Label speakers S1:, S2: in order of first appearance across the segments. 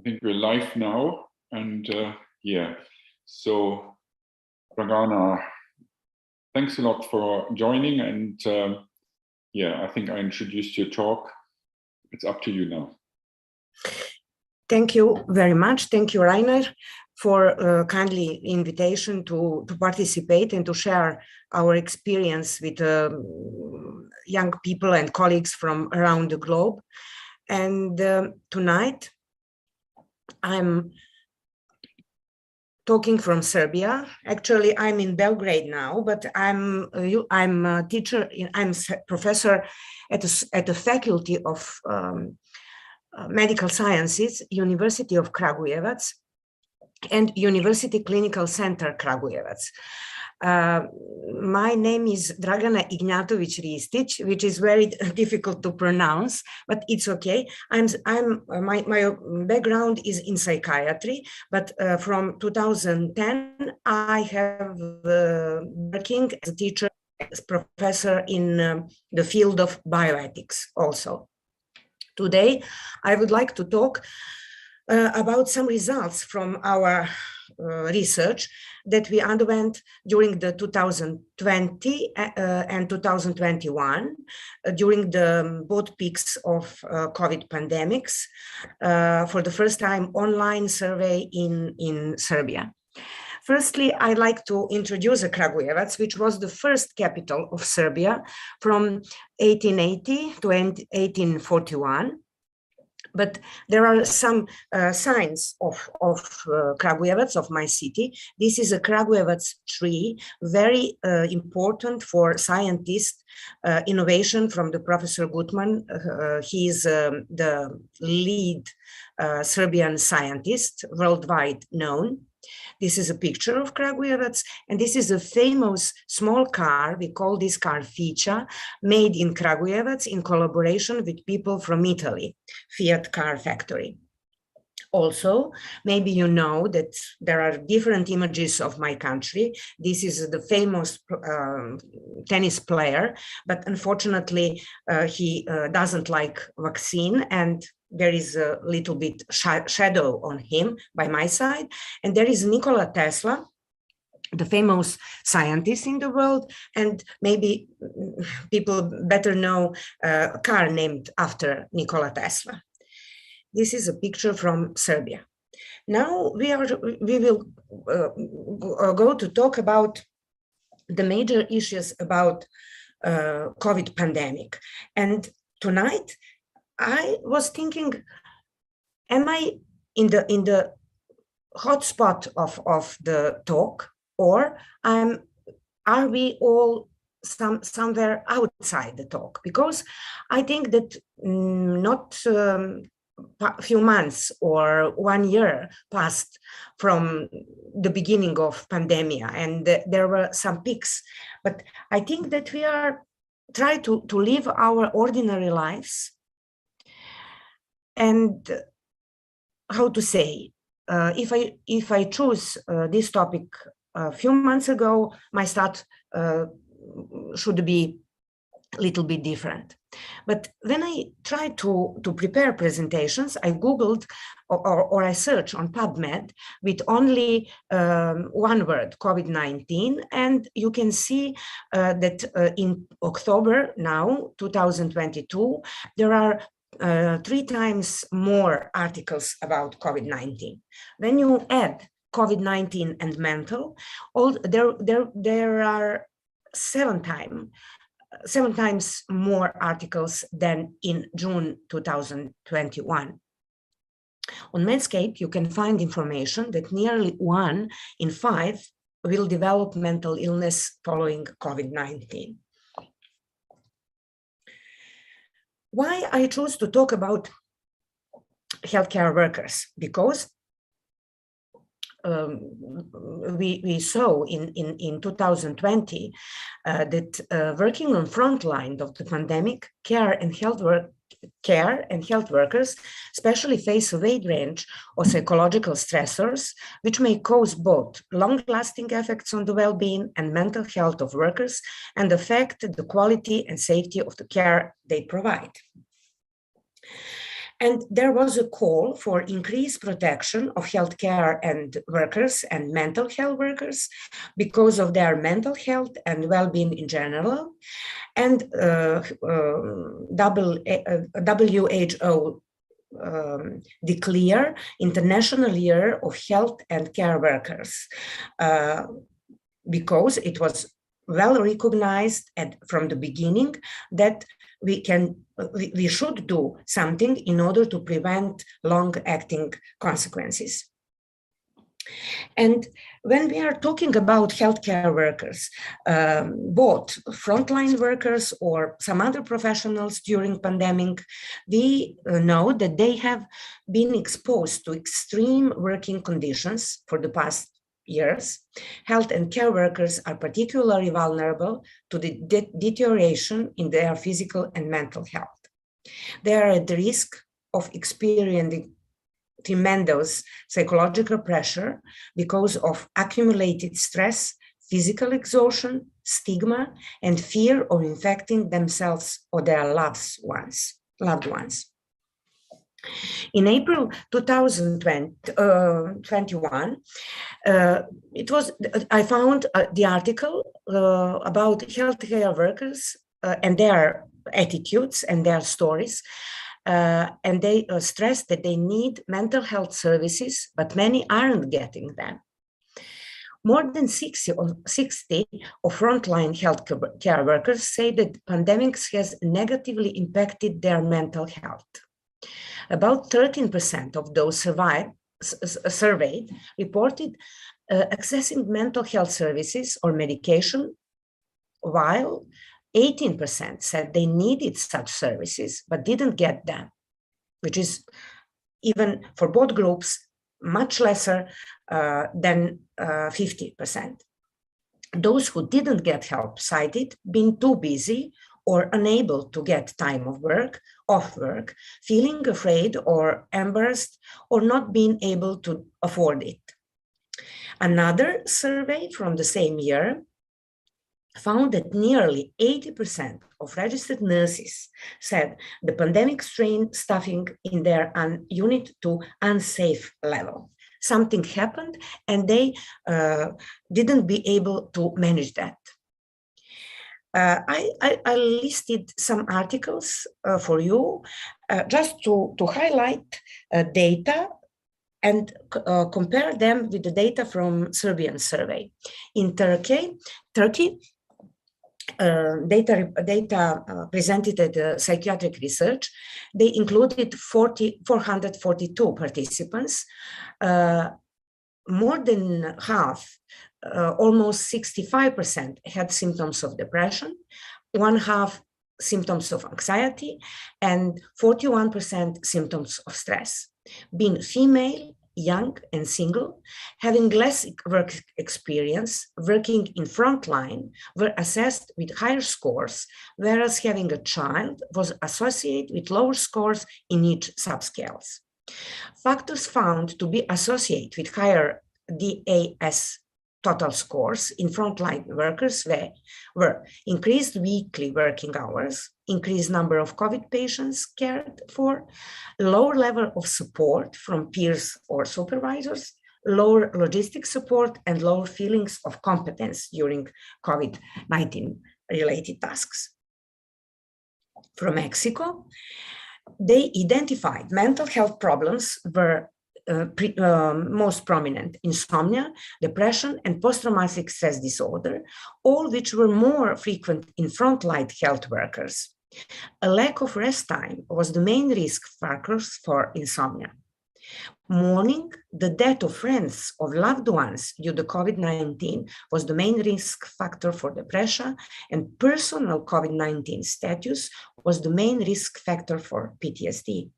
S1: think we're live now, and yeah, so Dragana, thanks a lot for joining, and yeah, I think I introduced your talk. It's up to you now.
S2: Thank you very much. Thank you, Rainer, for kindly invitation to participate and to share our experience with young people and colleagues from around the globe. And tonight, I'm talking from Serbia. Actually, I'm in Belgrade now, but I'm a teacher. I'm professor at the Faculty of Medical Sciences, University of Kragujevac, and University Clinical Center Kragujevac. My name is Dragana Ristic, which is very difficult to pronounce, but it's okay. My background is in psychiatry, but from 2010 I have working as a teacher, as professor in the field of bioethics also. Today I would like to talk about some results from our research that we underwent during the 2020 and 2021, during the both peaks of COVID pandemics, for the first time online survey in Serbia. Firstly, I'd like to introduce Kragujevac, which was the first capital of Serbia from 1880 to 1841. But there are some signs of Kragujevac, of my city. This is a Kragujevac tree, very important for scientists, innovation from the Professor Gutman. He is the lead Serbian scientist, worldwide known. This is a picture of Kragujevac, and this is a famous small car. We call this car Fića, made in Kragujevac in collaboration with people from Italy, Fiat car factory. Also, maybe you know that there are different images of my country. This is the famous tennis player, but unfortunately he doesn't like vaccine, and there is a little bit shadow on him by my side. And there is Nikola Tesla, the famous scientist in the world, and maybe people better know a car named after Nikola Tesla. This is a picture from Serbia. Now we will go to talk about the major issues about COVID pandemic. And tonight I was thinking, am I in the hotspot of the talk, or are we all somewhere outside the talk? Because I think that not a few months or 1 year passed from the beginning of pandemic, and there were some peaks. But I think that we are trying to live our ordinary lives. And how to say, if I choose this topic a few months ago, my start should be a little bit different. But when I tried to prepare presentations, I Googled or I searched on PubMed with only one word, COVID-19, and you can see that in October now, 2022, there are 3 times more articles about COVID-19. When you add COVID-19 and mental, there are 7 times more articles than in June 2021. On Medscape, you can find information that nearly 1 in 5 will develop mental illness following COVID-19. Why I chose to talk about healthcare workers? Because we saw in 2020 that working on front line of the pandemic, care and health workers especially face a wide range of psychological stressors, which may cause both long-lasting effects on the well-being and mental health of workers and affect the quality and safety of the care they provide. And there was a call for increased protection of healthcare and workers and mental health workers because of their mental health and well-being in general. And WHO declare International Year of Health and Care Workers because it was well recognized from the beginning that we should do something in order to prevent long-acting consequences. And when we are talking about healthcare workers, both frontline workers or some other professionals during pandemic, we know that they have been exposed to extreme working conditions for the past years. Health and care workers are particularly vulnerable to the deterioration in their physical and mental health. They are at the risk of experiencing tremendous psychological pressure because of accumulated stress, physical exhaustion, stigma, and fear of infecting themselves or their loved ones. In April 2021, I found the article about healthcare workers and their attitudes and their stories. And they stress that they need mental health services, but many aren't getting them. More than 60 of frontline healthcare workers say that pandemics has negatively impacted their mental health. About 13% of those surveyed reported accessing mental health services or medication, while 18% said they needed such services but didn't get them, which is even for both groups much lesser than 50%. Those who didn't get help cited being too busy or unable to get time off work, feeling afraid or embarrassed, or not being able to afford it. Another survey from the same year found that nearly 80% of registered nurses said the pandemic strained staffing in their unit to unsafe level. Something happened and they didn't be able to manage that. I listed some articles for you just to highlight data and compare them with the data from Serbian survey. In Turkey, data presented at the psychiatric research, they included 442 participants. More than half, almost 65% had symptoms of depression, 1/2 symptoms of anxiety, and 41% symptoms of stress. Being female, young and single, having less work experience, working in frontline, were assessed with higher scores, whereas having a child was associated with lower scores in each subscales. Factors found to be associated with higher DAS total scores in frontline workers were increased weekly working hours, increased number of COVID patients cared for, lower level of support from peers or supervisors, lower logistic support, and lower feelings of competence during COVID-19 related tasks. From Mexico, they identified mental health problems were most prominent: insomnia, depression, and post-traumatic stress disorder, all which were more frequent in frontline health workers. A lack of rest time was the main risk factors for insomnia. Mourning, the death of friends or loved ones due to COVID-19 was the main risk factor for depression, and personal COVID-19 status was the main risk factor for PTSD.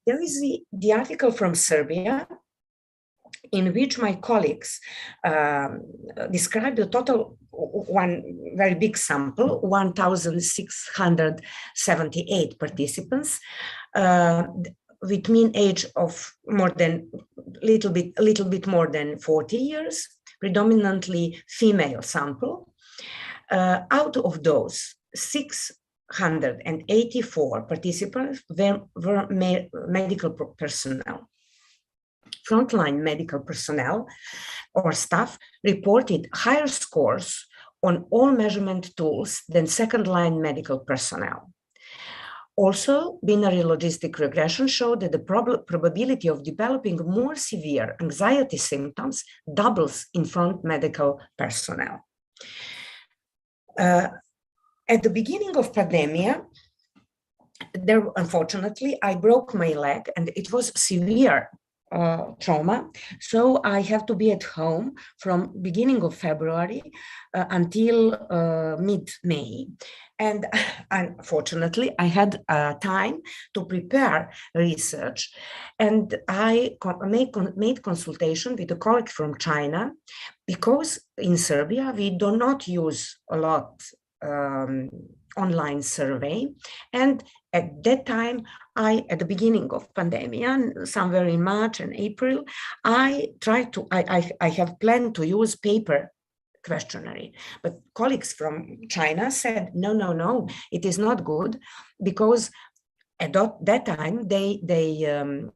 S2: There is the article from Serbia, in which my colleagues described the total, one very big sample, 1,678 participants, with mean age of little bit more than 40 years, predominantly female sample. Out of those, 684 participants were medical personnel. Frontline medical personnel or staff reported higher scores on all measurement tools than second-line medical personnel. Also, binary logistic regression showed that the probability of developing more severe anxiety symptoms doubles in front medical personnel. At the beginning of pandemic, unfortunately, I broke my leg and it was severe trauma. So I have to be at home from beginning of February until mid-May. And unfortunately, I had time to prepare research. And I made consultation with a colleague from China, because in Serbia, we do not use a lot online survey. And at that time, at the beginning of pandemic, somewhere in March and April, I have planned to use paper questionnaire, but colleagues from China said, no, it is not good, because at that time they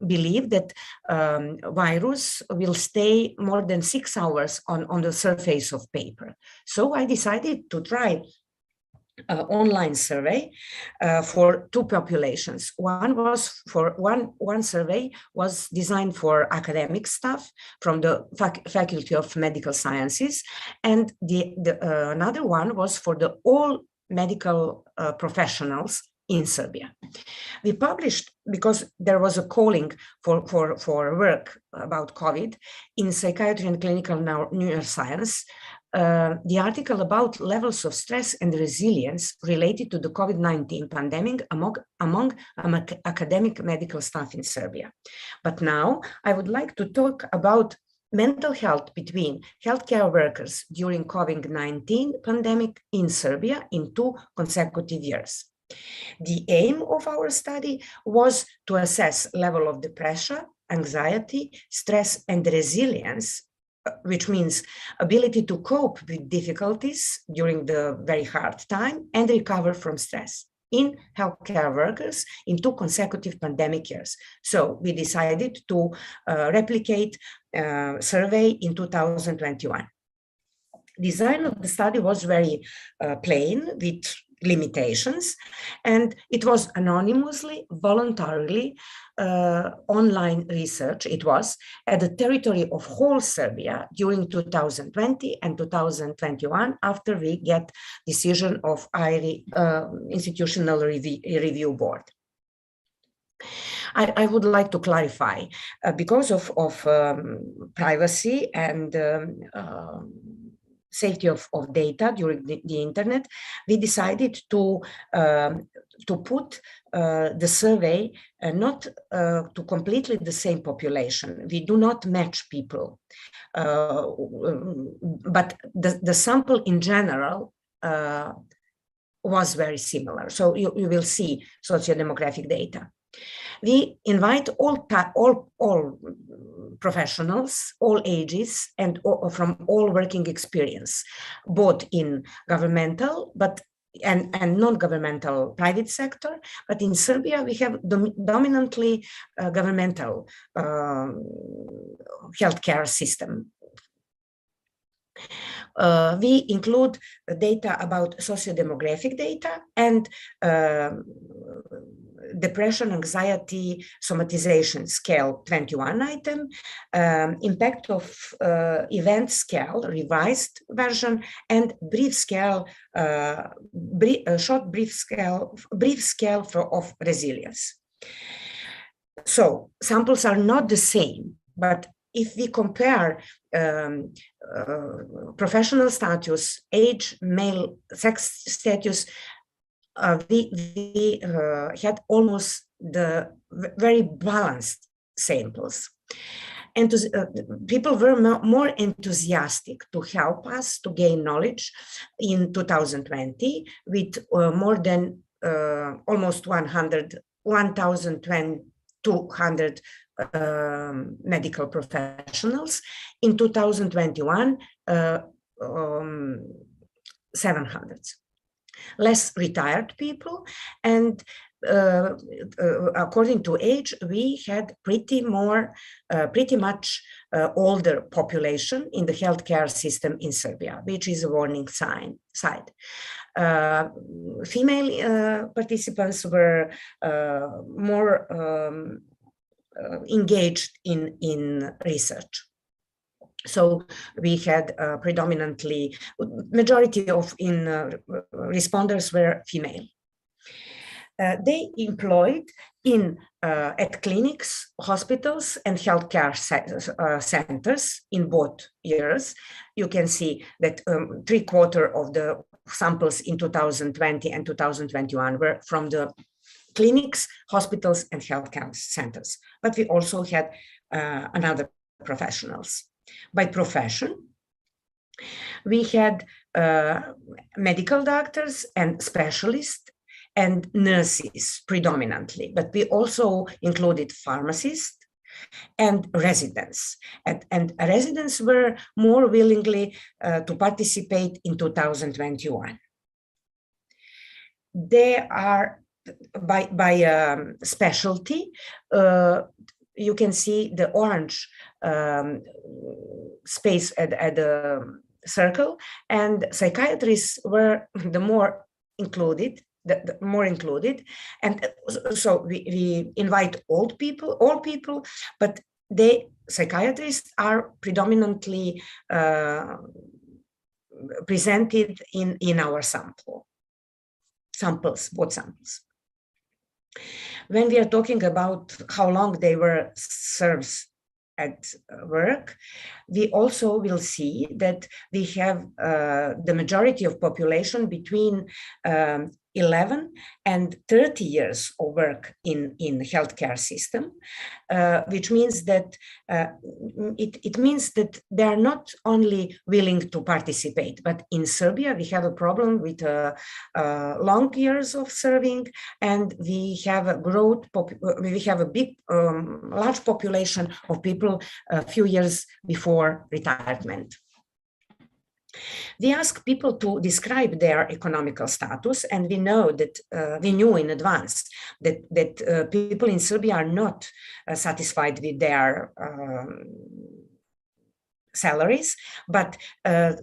S2: believe that virus will stay more than 6 hours on the surface of paper. So I decided to try online survey for two populations. One was for one survey was designed for academic staff from the Faculty of Medical Sciences, and another one was for the all medical professionals in Serbia. We published, because there was a calling for work about COVID in Psychiatry and Clinical Neuroscience, the article about levels of stress and resilience related to the COVID-19 pandemic among academic medical staff in Serbia. But now I would like to talk about mental health between healthcare workers during COVID-19 pandemic in Serbia in 2 consecutive years. The aim of our study was to assess level of depression, anxiety, stress, and resilience, which means ability to cope with difficulties during the very hard time and recover from stress in healthcare workers in 2 consecutive pandemic years. So we decided to replicate survey in 2021. Design of the study was very plain, with limitations, and it was anonymously, voluntarily online research. It was at the territory of whole Serbia during 2020 and 2021, after we get decision of IRI, Institutional Review Board. I would like to clarify, because of privacy and safety of data during the internet, we decided to put the survey not to completely the same population. We do not match people, but the sample in general was very similar. So you will see sociodemographic data. We invite all professionals, all ages, and from all working experience, both in governmental and non-governmental private sector. But in Serbia, we have dominantly governmental healthcare system. We include data about sociodemographic data and depression, anxiety, somatization scale 21 item, impact of event scale, revised version, and brief scale, brief scale of resilience. So samples are not the same, but if we compare professional status, age, male, sex status, we had almost the very balanced samples. And people were more enthusiastic to help us to gain knowledge in 2020 with more than almost 1,200 medical professionals. In 2021, 700. less retired people, and according to age, we had pretty much older population in the healthcare system in Serbia, which is a warning side. Female participants were more engaged in research. So we had predominantly, majority of responders were female. They employed at clinics, hospitals, and healthcare centers in both years. You can see that 3/4 of the samples in 2020 and 2021 were from the clinics, hospitals, and healthcare centers. But we also had another professionals. By profession, we had medical doctors and specialists and nurses predominantly, but we also included pharmacists and residents. And residents were more willingly to participate in 2021. They are by specialty. You can see the orange space at the circle, and psychiatrists were the more included. And so we invite all people, but psychiatrists are predominantly presented in our both samples. When we are talking about how long they were served at work, we also will see that we have the majority of population between 11 and 30 years of work in healthcare system, which means that it means that they are not only willing to participate, but in Serbia we have a problem with long years of serving, and we have a big, large population of people a few years before retirement. We ask people to describe their economical status, and we know that we knew in advance that people in Serbia are not satisfied with their salaries, but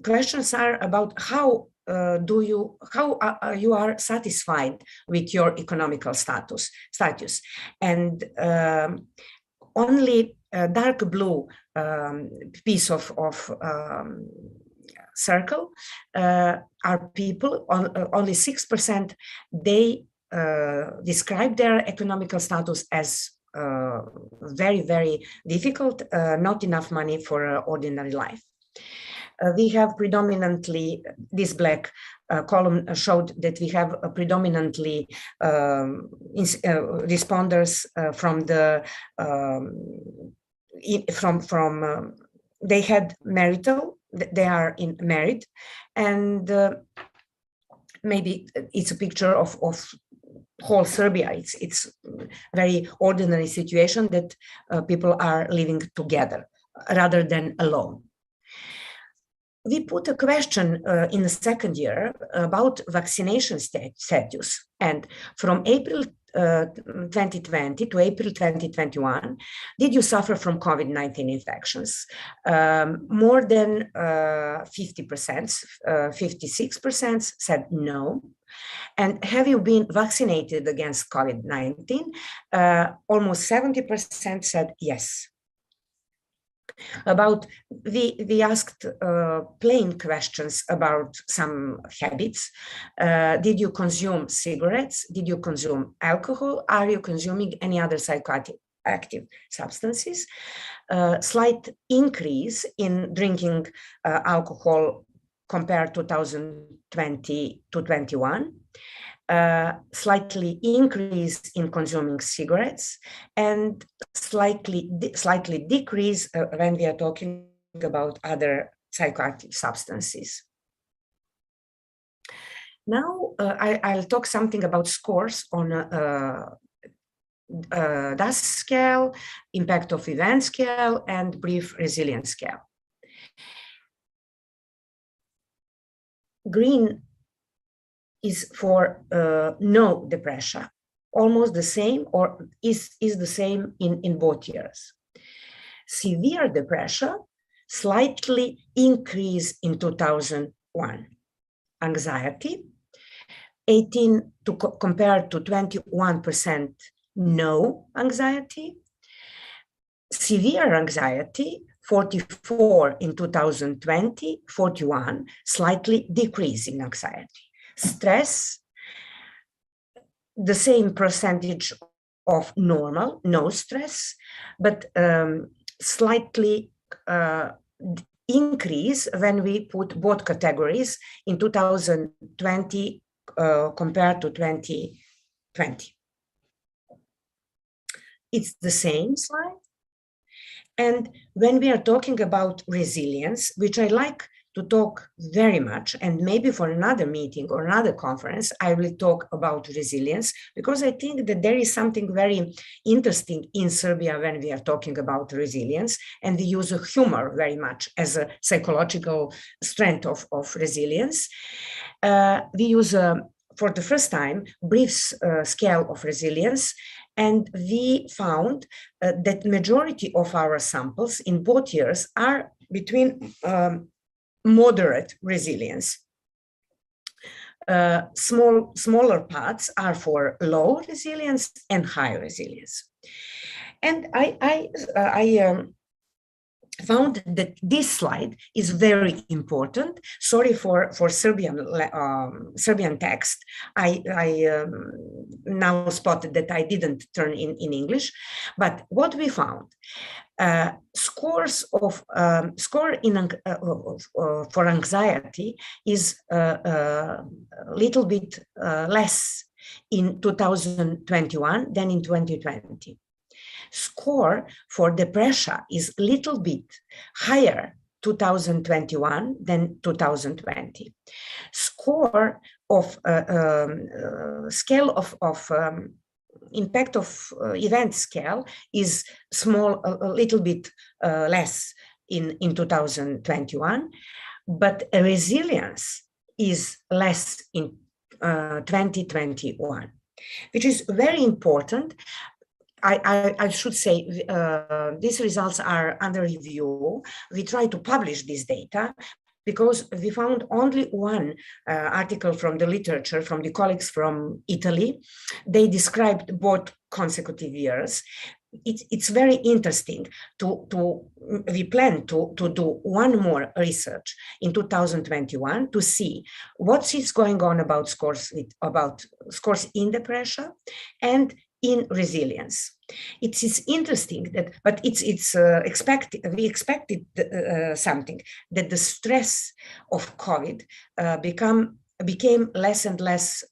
S2: questions are about how you are satisfied with your economical status, and only dark blue piece of circle are people, only 6%, they describe their economical status as very, very difficult, not enough money for ordinary life. We have predominantly, this black column showed that we have predominantly responders from they had marital, they are married, and maybe it's a picture of whole Serbia. It's very ordinary situation that people are living together rather than alone. We put a question in the second year about vaccination status, and from April 2020 to April 2021, did you suffer from COVID-19 infections? More than 50%, 56% said no. And have you been vaccinated against COVID-19? Almost 70% said yes. We asked plain questions about some habits. Did you consume cigarettes? Did you consume alcohol? Are you consuming any other psychoactive substances? Slight increase in drinking alcohol compared to 2020 to 21. Slightly increase in consuming cigarettes, and slightly decrease when we are talking about other psychoactive substances. Now I'll talk something about scores on DAS scale, impact of event scale, and brief resilience scale. Green is for no depression, almost the same or is the same in both years. Severe depression slightly increased in 2001. Anxiety, 18 compared to 21% no anxiety. Severe anxiety, 44 in 2020, 41, slightly decrease in anxiety. Stress, the same percentage of normal, no stress, but slightly increase when we put both categories in 2020 compared to 2020. It's the same slide. And when we are talking about resilience, which I like to talk very much, and maybe for another meeting or another conference, I will talk about resilience, because I think that there is something very interesting in Serbia when we are talking about resilience, and we use humor very much as a psychological strength of resilience. We use, for the first time, brief scale of resilience, and we found that majority of our samples in both years are between moderate resilience. Smaller parts are for low resilience and high resilience. And I found that this slide is very important. Sorry for Serbian text. I now spotted that I didn't turn in English, but what we found, scores of for anxiety is a little bit less in 2021 than in 2020. Score for depression is a little bit higher 2021 than 2020. Score of scale of impact of event scale is small, a little bit less in 2021, but resilience is less in 2021, which is very important. I should say these results are under review. We try to publish this data because we found only one article from the literature, from the colleagues from Italy. They described both consecutive years. It's very interesting we plan to do one more research in 2021 to see what is going on about scores in depression and in resilience. It is interesting that, but it's expected. We expected something, that the stress of COVID became less and less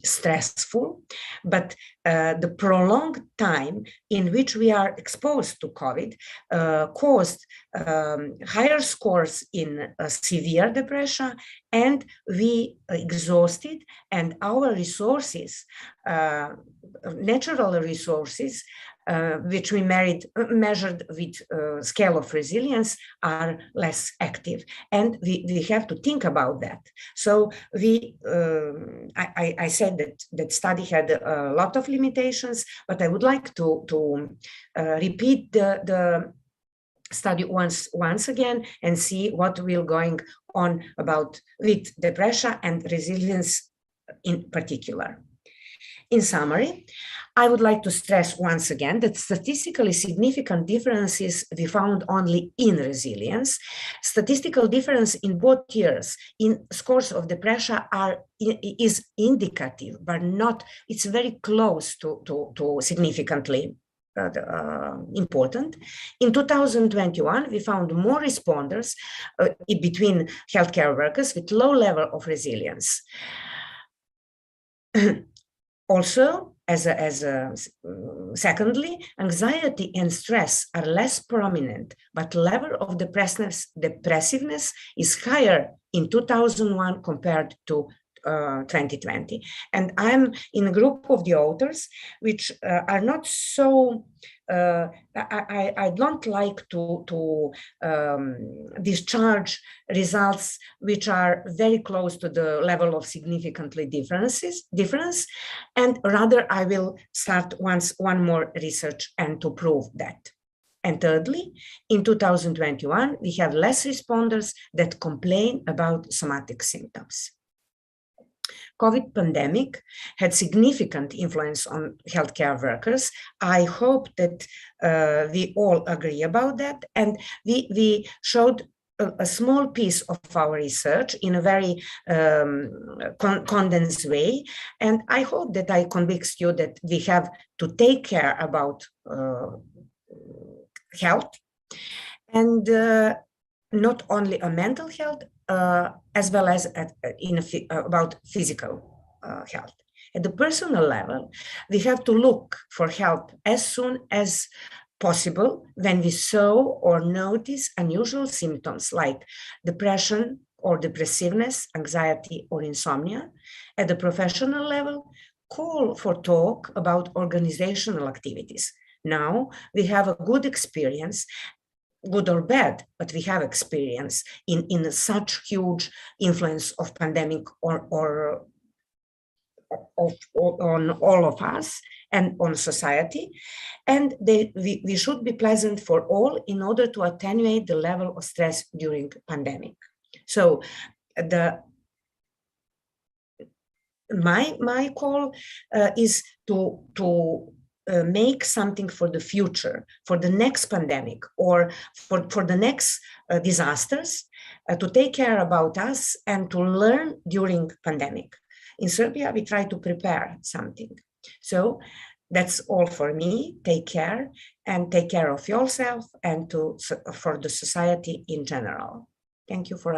S2: stressful, but the prolonged time in which we are exposed to COVID caused higher scores in severe depression, and we exhausted, and our resources, natural resources, which we measured with scale of resilience, are less active, and we have to think about that. So I said that study had a lot of limitations, but I would like to repeat the study once again and see what will going on about with depression and resilience in particular. In summary, I would like to stress once again that statistically significant differences we found only in resilience. Statistical difference in both years in scores of depression is indicative, but not, it's very close to significantly important. In 2021, we found more responders between healthcare workers with low level of resilience. Also, secondly, anxiety and stress are less prominent, but level of depressiveness is higher in 2001 compared to 2020. And I'm in a group of the authors, which are not so, I don't like to discharge results which are very close to the level of significantly difference, and rather I will start one more research and to prove that. And thirdly, in 2021, we have less responders that complain about somatic symptoms. COVID pandemic had significant influence on healthcare workers. I hope that we all agree about that. And we showed a small piece of our research in a very condensed way. And I hope that I convinced you that we have to take care about health, and not only a mental health, as well as about physical health. At the personal level, we have to look for help as soon as possible when we saw or notice unusual symptoms like depression or depressiveness, anxiety or insomnia. At the professional level, call for talk about organizational activities. Now we have a good experience, good or bad, but we have experience in such huge influence of pandemic on all of us and on society. And we should be pleasant for all in order to attenuate the level of stress during pandemic. So my call is to make something for the future, for the next pandemic, or for the next disasters, to take care about us and to learn during pandemic. In Serbia, we try to prepare something. So that's all for me. Take care, and take care of yourself and for the society in general. Thank you for